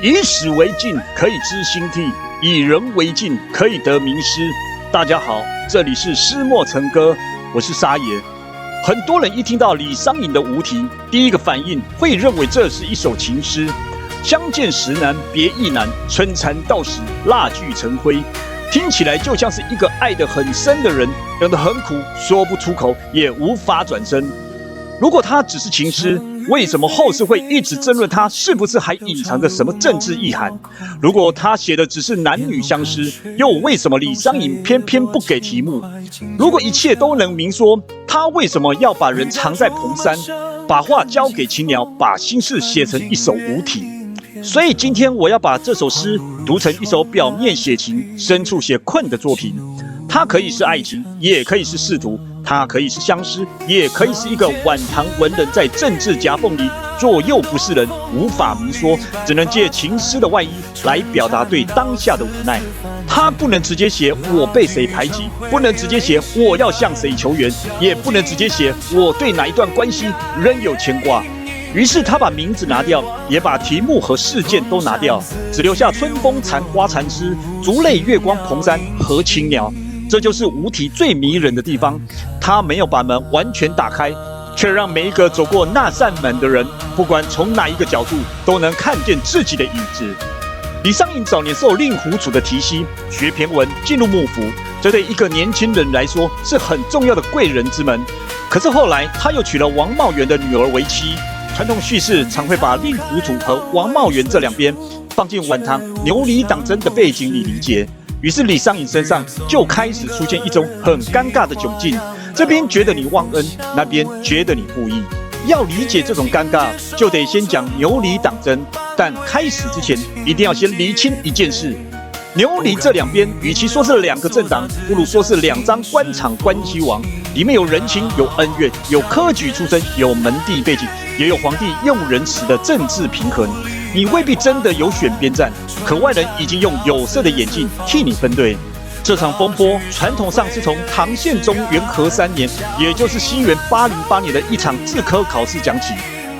以史为镜，可以知兴替；以人为镜，可以得名师。大家好，这里是诗墨成歌，我是沙爷。很多人一听到李商隐的《无题》，第一个反应会认为这是一首情诗。相见时难别亦难，春蚕到死蜡炬成灰。听起来就像是一个爱得很深的人，忍得很苦，说不出口，也无法转身。如果它只是情诗，为什么后世会一直争论它是不是还隐藏着什么政治意涵？如果他写的只是男女相思，又为什么李商隐偏偏不给题目？如果一切都能明说，他为什么要把人藏在蓬山，把话交给青鸟，把心事写成一首无题？所以今天我要把这首诗读成一首表面写情，深处写困的作品。它可以是爱情，也可以是仕途，它可以是相思，也可以是一个晚唐文人在政治夹缝里左右不是人，无法明说，只能借情诗的外衣来表达对当下的无奈。他不能直接写我被谁排挤，不能直接写我要向谁求援，也不能直接写我对哪一段关系仍有牵挂。于是他把名字拿掉，也把题目和事件都拿掉，只留下春风残花残枝，竹泪月光蓬山和青鸟。这就是无题最迷人的地方，他没有把门完全打开，却让每一个走过那扇门的人，不管从哪一个角度，都能看见自己的影子。李商隐早年受令狐楚的提携，学骈文，进入幕府，这对一个年轻人来说是很重要的贵人之门。可是后来他又娶了王茂元的女儿为妻。传统叙事常会把令狐楚和王茂元这两边放进晚唐牛李党争的背景里理解，于是李商隐身上就开始出现一种很尴尬的窘境，这边觉得你忘恩，那边觉得你不义。要理解这种尴尬，就得先讲牛李党争，但开始之前一定要先厘清一件事。牛李这两边，与其说是两个政党，不如说是两张官场关系网，里面有人情，有恩怨，有科举出身，有门第背景，也有皇帝用人时的政治平衡。你未必真的有选边站，可外人已经用有色的眼镜替你分队。这场风波传统上是从唐宪宗元和3年，也就是西元808年的一场制科考试讲起。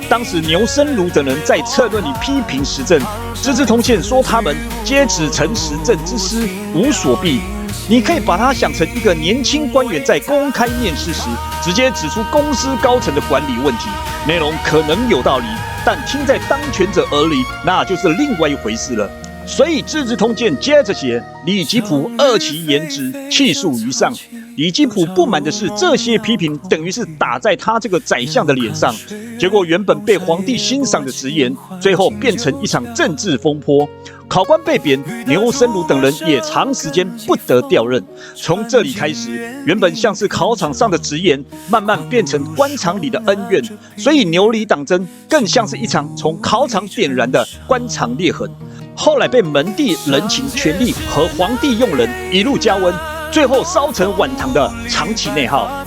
当时牛僧孺等人在策论里批评时政，资治通鉴说他们皆指陈时政之师，无所避。你可以把它想成一个年轻官员在公开面试时，直接指出公司高层的管理问题，内容可能有道理，但听在当权者耳里，那就是另外一回事了。所以《资治通鉴》接着写，李吉甫恶其言之，气数于上。李吉甫不满的是，这些批评等于是打在他这个宰相的脸上，结果原本被皇帝欣赏的直言，最后变成一场政治风波。考官被贬，牛僧孺等人也长时间不得调任。从这里开始，原本像是考场上的直言，慢慢变成官场里的恩怨。所以牛李党争更像是一场从考场点燃的官场裂痕，后来被门第人情权力和皇帝用人一路加温，最后烧成晚唐的长期内耗。《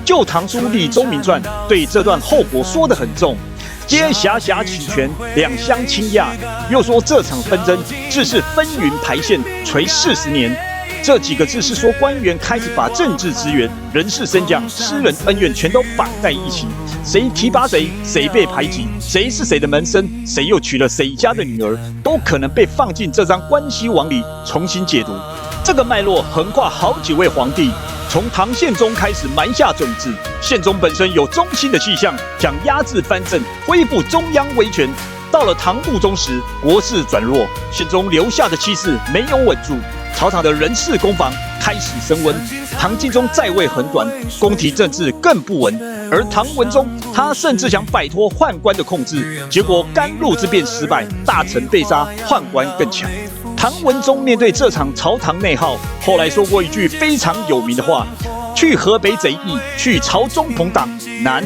旧唐书·李宗闵传》对这段后果说得很重，皆遐遐取权，两相倾轧。又说这场纷争自是纷纭排线，垂40年。这几个字是说官员开始把政治资源、人事升降、私人恩怨全都绑在一起，谁提拔谁，谁被排挤，谁是谁的门生，谁又娶了谁家的女儿，都可能被放进这张关系网里重新解读。这个脉络横跨好几位皇帝，从唐宪宗开始埋下种子。宪宗本身有中兴的气象，想压制藩镇，恢复中央威权。到了唐穆宗时，国势转弱，宪宗留下的气势没有稳住，朝堂的人事攻防开始升温。唐敬宗在位很短，宫廷政治更不稳，而唐文宗他甚至想摆脱宦官的控制，结果甘露之变失败，大臣被杀，宦官更强。唐文宗面对这场朝堂内耗，后来说过一句非常有名的话：去河北贼易，去朝中朋党难。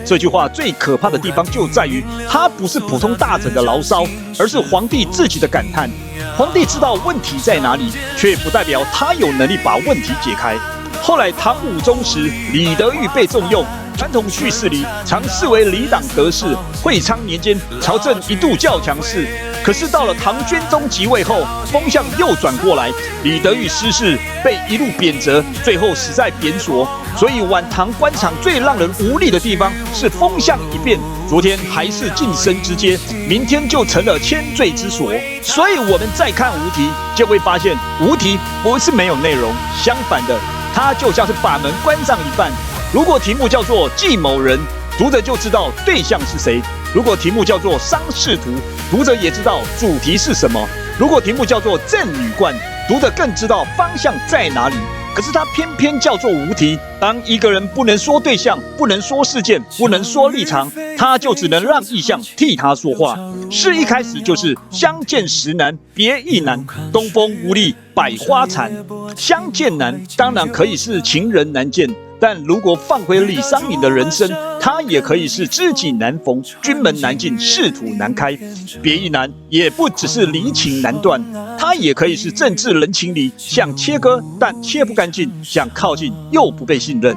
这句话最可怕的地方就在于，它不是普通大臣的牢骚，而是皇帝自己的感叹。皇帝知道问题在哪里，却不代表他有能力把问题解开。后来唐武宗时，李德裕被重用，传统叙事里常视为李党得势，会昌年间朝政一度较强势。可是到了唐玄宗即位后，风向又转过来，李德裕失势，被一路贬谪，最后死在贬所。所以晚唐官场最让人无力的地方是风向一变，昨天还是晋升之阶，明天就成了千罪之所。所以我们再看无题，就会发现无题不是没有内容，相反的，它就像是把门关上一半。如果题目叫做祭某人，读者就知道对象是谁；如果题目叫做丧事图，读者也知道主题是什么；如果题目叫做赠与冠，读者更知道方向在哪里。可是它偏偏叫做无题。当一个人不能说对象，不能说事件，不能说立场，他就只能让意象替他说话。诗一开始就是相见时难别亦难，东风无力百花残。相见难当然可以是情人难见，但如果放回李商隐的人生，他也可以是知己难逢，君门难进，仕途难开。别亦难也不只是离情难断，它也可以是政治人情里想切割但切不干净，想靠近又不被信任。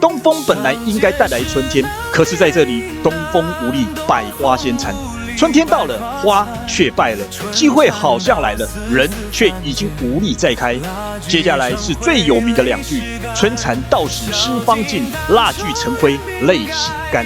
东风本来应该带来春天，可是在这里东风无力，百花先残。春天到了，花却败了，机会好像来了，人却已经无力再开。接下来是最有名的两句：春蚕到死丝方尽，蜡炬成灰泪始干。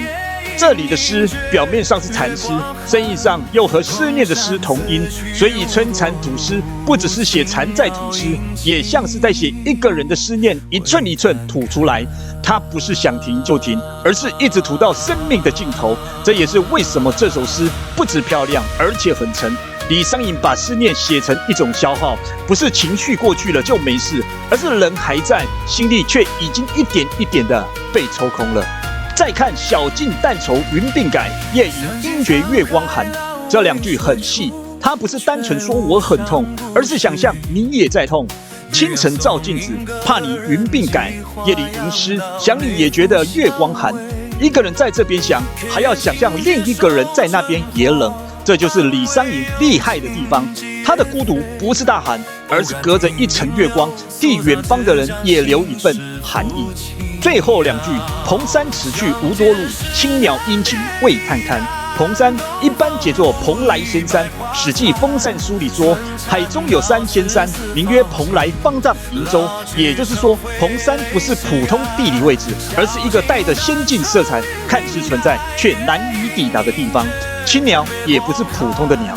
这里的诗表面上是蚕诗，深意上又和思念的诗同音，所以春蚕吐丝不只是写蚕在吐丝，也像是在写一个人的思念，一寸一寸吐出来。它不是想停就停，而是一直吐到生命的尽头。这也是为什么这首诗不只漂亮，而且很沉。李商隐把思念写成一种消耗，不是情绪过去了就没事，而是人还在，心力却已经一点一点的被抽空了。再看小径淡愁云鬓改，夜吟应觉月光寒。这两句很细，它不是单纯说我很痛，而是想象你也在痛。清晨照镜子，怕你云鬓改；夜里吟诗，想你也觉得月光寒。一个人在这边想，还要想象另一个人在那边也冷。这就是李商隐厉害的地方。他的孤独不是大寒，而是隔着一层月光，替远方的人也留一份寒意。最后两句：蓬山此去无多路，青鸟殷勤为探看。蓬山一般解作蓬莱仙山，《史记·封禅书》里说，海中有山仙山，名曰蓬莱，方丈瀛洲。也就是说，蓬山不是普通地理位置，而是一个带着仙境色彩，看似存在却难以抵达的地方。青鸟也不是普通的鸟，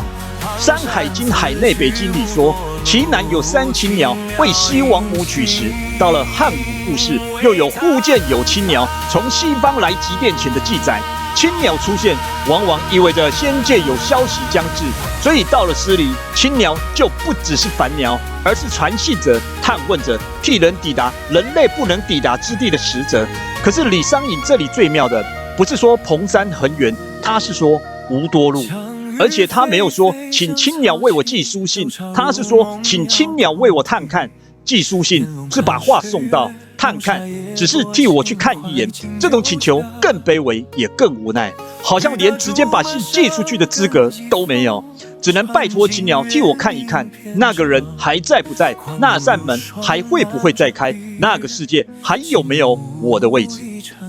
《山海经·海内北经》里说，其南有三青鸟，为西王母取食。到了汉武故事，又有忽见有青鸟从西方来极殿前的记载。青鸟出现，往往意味着仙界有消息将至，所以到了诗里，青鸟就不只是凡鸟，而是传信者、探问者，替人抵达人类不能抵达之地的使者。可是李商隐这里最妙的，不是说蓬山很远，他是说无多路。而且他没有说请青鸟为我寄书信，他是说请青鸟为我探看。寄书信是把话送到，探看只是替我去看一眼。这种请求更卑微，也更无奈，好像连直接把信寄出去的资格都没有，只能拜托青鸟替我看一看，那个人还在不在，那扇门还会不会再开，那个世界还有没有我的位置。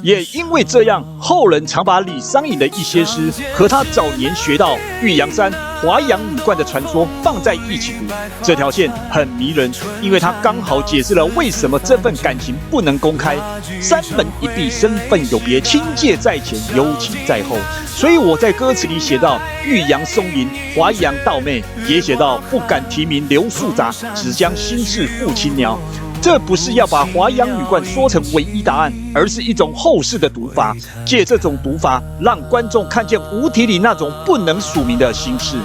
也因为这样，后人常把李商隐的一些诗和他早年学到玉阳山、华阳女冠的传说放在一起读。这条线很迷人，因为它刚好解释了为什么这份感情不能公开。山门一闭，身份有别，亲介在前，幽情在后。所以我在歌词里写到玉阳松林，华阳道妹，也写到不敢提名刘素杂，只将心事付青鸟。这不是要把华阳女冠说成唯一答案，而是一种后世的读法，借这种读法让观众看见无题里那种不能署名的心事。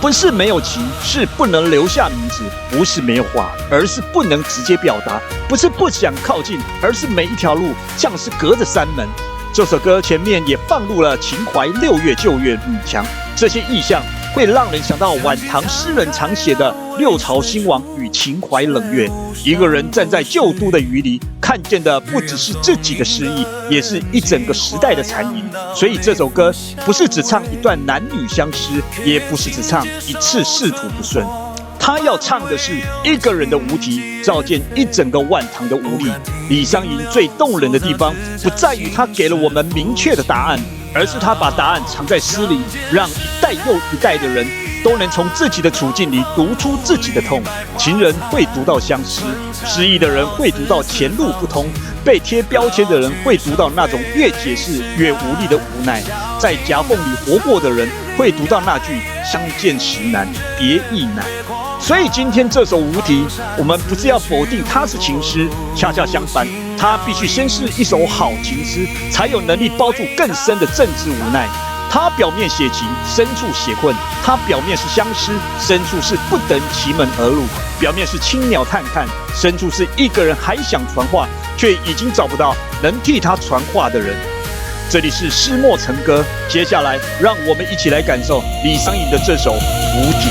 不是没有情，是不能留下名字；不是没有话，而是不能直接表达；不是不想靠近，而是每一条路像是隔着山门。这首歌前面也放入了秦淮、六月、旧月、女墙这些意象，会让人想到晚唐诗人常写的六朝兴亡与秦淮冷月。一个人站在旧都的雨里，看见的不只是自己的失意，也是一整个时代的残影。所以这首歌不是只唱一段男女相思，也不是只唱一次仕途不顺，他要唱的是一个人的无题，照见一整个万堂的无力。李商隐最动人的地方，不在于他给了我们明确的答案，而是他把答案藏在诗里，让一代又一代的人都能从自己的处境里读出自己的痛。情人会读到相思，失意的人会读到前路不通，被贴标签的人会读到那种越解释越无力的无奈，在夹缝里活过的人会读到那句相见时难别亦难。所以今天这首无题，我们不是要否定它是情诗，恰恰相反，它必须先是一首好情诗，才有能力包住更深的政治无奈。它表面写情，深处写困；它表面是相思，深处是不等其门而入；表面是轻鸟探看，深处是一个人还想传话，却已经找不到能替他传话的人。这里是诗墨成歌，接下来让我们一起来感受李商隐的这首《无题》。